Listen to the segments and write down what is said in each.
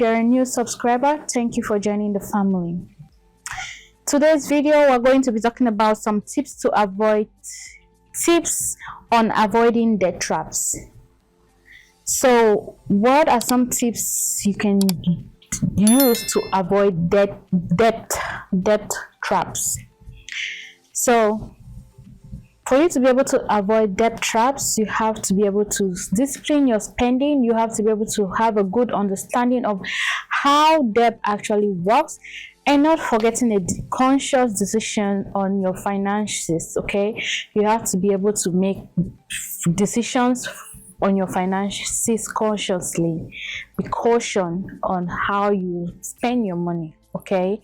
you're a new subscriber, thank you for joining the family. Today's video, we're going to be talking about some tips on avoiding debt traps. So what are some tips you can use to avoid debt traps? So for you to be able to avoid debt traps, you have to be able to discipline your spending. You have to be able to have a good understanding of how debt actually works, and not forgetting a conscious decision on your finances. Okay, you have to be able to make decisions on your finances consciously. Be cautious on how you spend your money. Okay,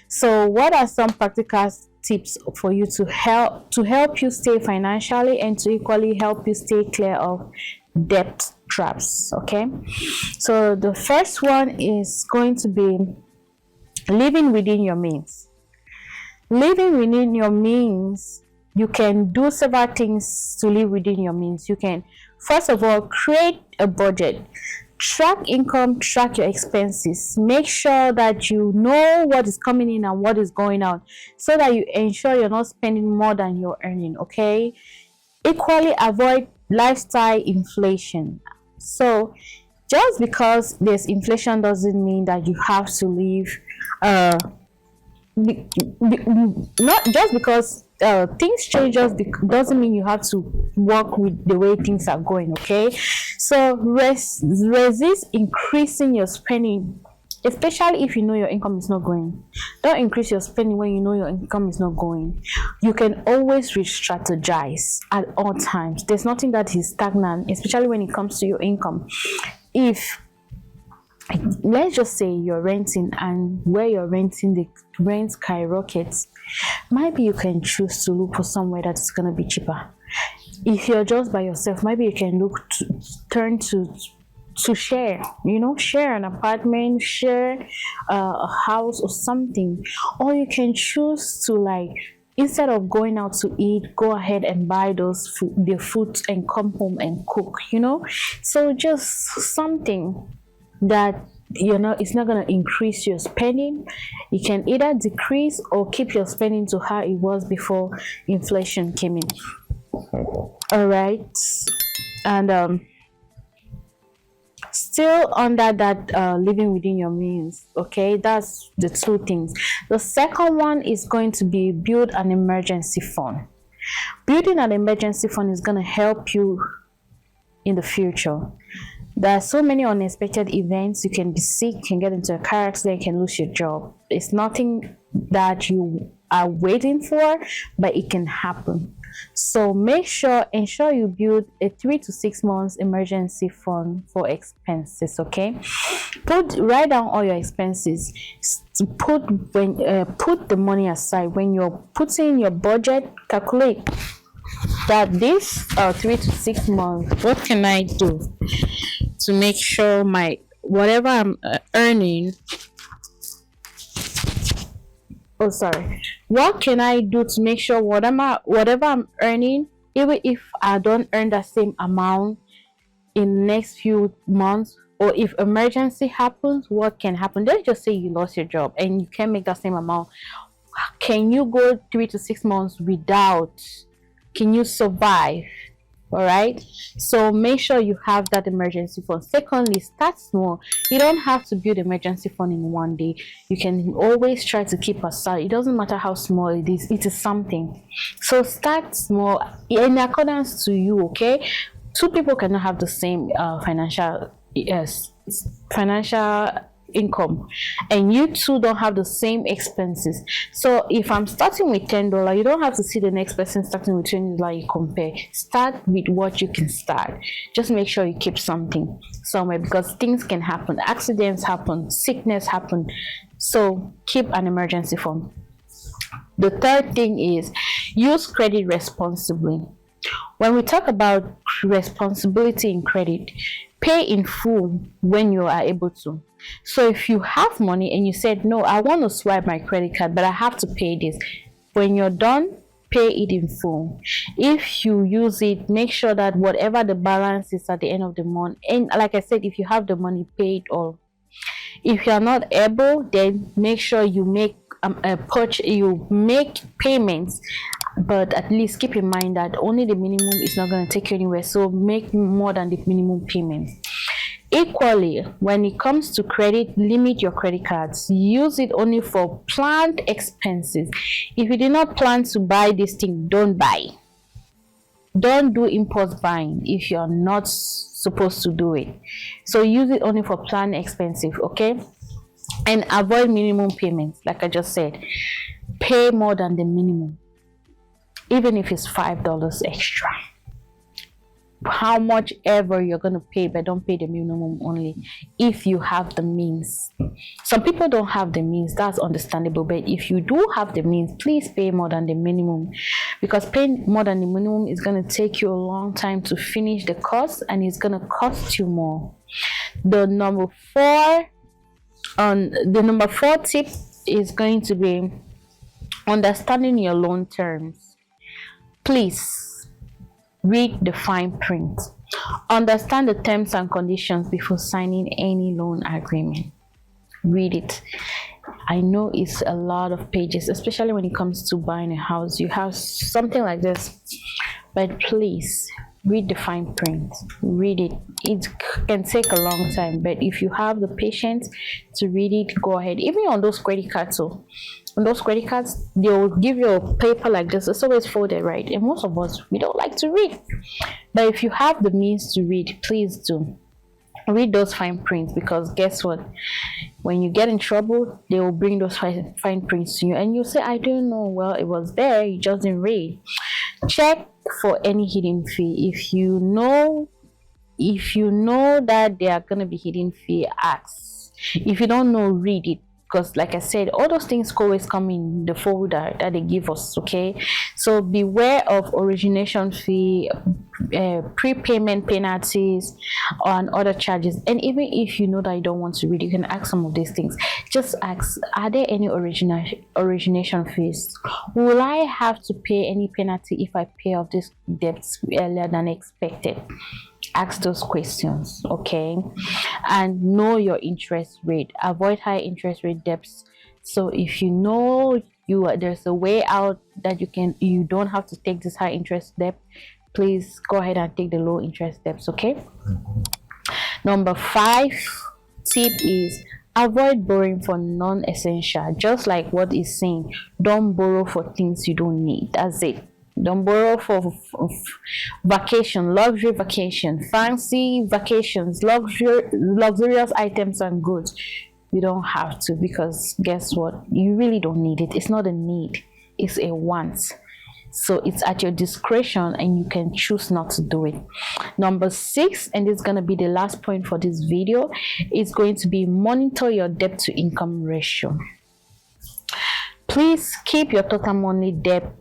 so what are some practical tips for you to help you stay financially and to equally help you stay clear of debt traps? Okay, so the first one is going to be living within your means. Living within your means, you can do several things to live within your means. You can, first of all, create a budget. Track income, track your expenses. Make sure that you know what is coming in and what is going out, so that you ensure you're not spending more than you're earning. Okay, equally avoid lifestyle inflation. So just because there's inflation doesn't mean that you have to live not just because things change doesn't mean you have to work with the way things are going. Okay, so resist increasing your spending, especially if you know your income is not going. Don't increase your spending when you know your income is not going. You can always re-strategize at all times. There's nothing that is stagnant, especially when it comes to your income. If let's just say you're renting, and where you're renting, the rent skyrockets, maybe you can choose to look for somewhere that's going to be cheaper. If you're just by yourself, maybe you can turn to share, share an apartment, share a house or something. Or you can choose to, instead of going out to eat, go ahead and buy the food and come home and cook, so just something that it's not going to increase your spending. You can either decrease or keep your spending to how it was before inflation came in. All right, and still under that, living within your means. Okay, that's the two things. The second one is going to be build an emergency fund. Building an emergency fund is going to help you in the future. There are so many unexpected events. You can be sick, can get into a car accident, can lose your job. It's nothing that you are waiting for, but it can happen. So ensure you build a 3 to 6 months emergency fund for expenses. Okay, write down all your expenses. Put the money aside. When you're putting your budget, calculate that this 3 to 6 months, what can I do to make sure whatever I'm earning, what can I do to make sure whatever I'm earning, even if I don't earn the same amount in the next few months, or if emergency happens, what can happen? Let's just say you lost your job and you can't make that same amount. Can you go 3 to 6 months without? Can you survive? All right, so make sure you have that emergency fund. Secondly, start small. You don't have to build emergency fund in one day. You can always try to keep aside. It doesn't matter how small it is something. So start small in accordance to you. Okay, two people cannot have the same financial income, and you two don't have the same expenses. So if I'm starting with $10, you don't have to see the next person starting with $20. You compare. Start with what you can start. Just make sure you keep something somewhere, because things can happen. Accidents happen, sickness happen. So keep an emergency fund. The third thing is use credit responsibly. When we talk about responsibility in credit, pay in full when you are able to. So if you have money and you said, no, I want to swipe my credit card, but I have to pay this, when you're done, pay it in full. If you use it, make sure that whatever the balance is at the end of the month, and like I said, if you have the money, pay it all. If you're not able, then make sure you make you make payments, but at least keep in mind that only the minimum is not going to take you anywhere, so make more than the minimum payment. Equally, when it comes to credit, limit your credit cards. Use it only for planned expenses. If you did not plan to buy this thing, don't buy. Don't do impulse buying if you're not supposed to do it. So use it only for planned expenses, okay? And avoid minimum payments. Like I just said, pay more than the minimum, even if it's $5 extra. How much ever you're going to pay, but don't pay the minimum only if you have the means. Some people don't have the means, that's understandable, but if you do have the means, please pay more than the minimum, because paying more than the minimum is going to take you a long time to finish the course, and it's going to cost you more. The number four tip is going to be understanding your loan terms. Please read the fine print. Understand the terms and conditions before signing any loan agreement. Read it. I know it's a lot of pages, especially when it comes to buying a house. You have something like this, but please read the fine print. Read it. It can take a long time, but if you have the patience to read it, go ahead. Even on those credit cards, on those credit cards, they'll give you a paper like this. It's always folded, right? And most of us, we don't like to read. But if you have the means to read, please do. Read those fine prints, because guess what? When you get in trouble, they will bring those fine prints to you, and you say, I don't know. Well, it was there, you just didn't read. Check for any hidden fee. If you know that there are going to be hidden fee, ask. If you don't know, read it, because like I said, all those things always come in the folder that they give us, okay? So beware of origination fee, prepayment penalties, and other charges. And even if you know that you don't want to read, you can ask some of these things. Just ask, are there any origination fees? Will I have to pay any penalty if I pay off this debts earlier than expected? Ask those questions, okay? And know your interest rate. Avoid high interest rate debts. So if you know there's a way out that you don't have to take this high interest debt, please go ahead and take the low interest debts, okay? Number 5 tip is avoid borrowing for non-essential. Just like what is saying, don't borrow for things you don't need. That's it. Don't borrow for vacation, luxury vacation, fancy vacations, luxurious items and goods. You don't have to, because guess what? You really don't need it. It's not a need, it's a want. So it's at your discretion, and you can choose not to do it. Number 6, and this is going to be the last point for this video, is going to be monitor your debt to income ratio. Please keep your total monthly debt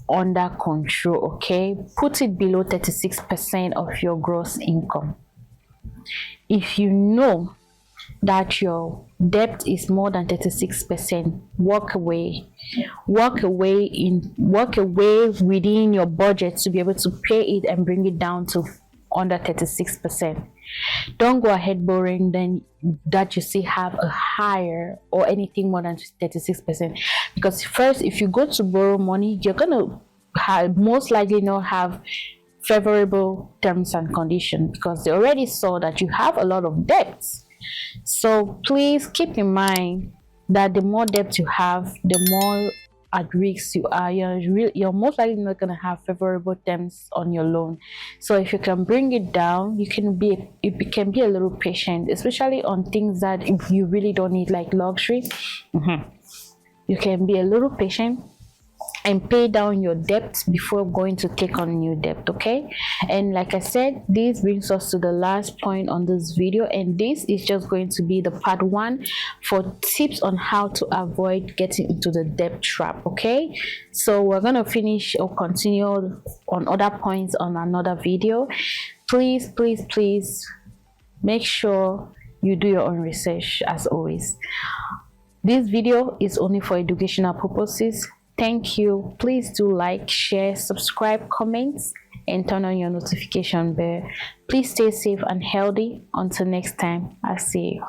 under control, okay? Put it below 36% of your gross income. If you know that your debt is more than 36%, walk away within your budget to be able to pay it and bring it down to under 36%. Don't go ahead borrowing then that you see have a higher or anything more than 36%, because first, if you go to borrow money, you're gonna most likely not have favorable terms and conditions, because they already saw that you have a lot of debts. So please keep in mind that the more debt you have, the more at risk you are. You're most likely not going to have favorable terms on your loan. So if you can bring it down, you can be a little patient, especially on things that you really don't need, like luxury. You can be a little patient and pay down your debt before going to take on new debt, okay? And like I said, this brings us to the last point on this video, and this is just going to be the part 1 for tips on how to avoid getting into the debt trap, okay? So we're gonna finish or continue on other points on another video. Please make sure you do your own research, as always. This video is only for educational purposes. Thank you. Please do like, share, subscribe, comment, and turn on your notification bell. Please stay safe and healthy. Until next time, I'll see you.